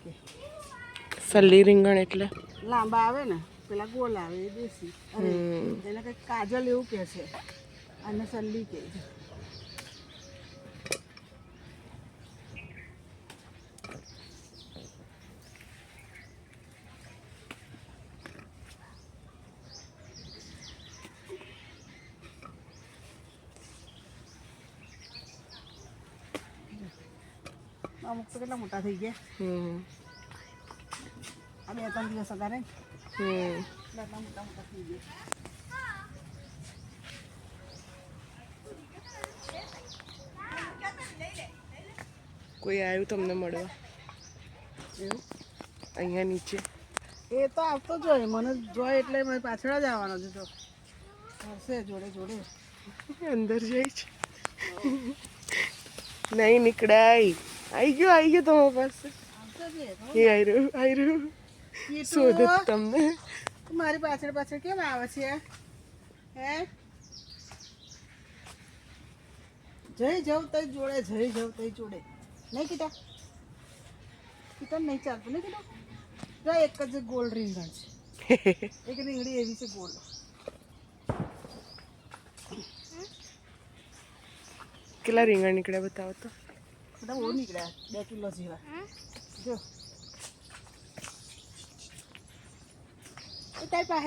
કે સલ્લી રીંગણ એટલે લાંબા આવે ને પેલા ગોળ આવે એ દેશી અરે એને કંઈક કાજલ એવું કહે છે અને સલ્લી કહે છે. અમુક તો કેટલા મોટા થઈ ગયા. આ 2-3 દિવસ હતા ને એટલા મોટા મોટા થઈ ગયા. કોઈ આવ્યું તમને મળવા એવું અહીંયા નીચે? એ તો આવતો જ હોય, મને જોય એટલે મારી પાછળ જ આવવાનો છે. તો હશે જોડે જોડે અંદર જાય છે. નહીં નીકળાય. આવી ગયો તમારી પાસે. આવતો જ એ આવી રહ્યું શોધે તમને. મારી પાછળ પાછળ કેમ આવે છે? હે જઈ જાઉં તઈ જોડે, જઈ જાઉં તઈ જોડે. નહીં કીધા કીધા નહીં ચાલતું નહીં કીધું. જો એક જ ગોળ રીંગણ છે, એક રીંગણી એવી છે ગોળ. કેટલા રીંગણ નીકળ્યા બતાવો તો. બધા બહુ નીકળ્યા, 2 કિલો જેવા. જો તારી પાસે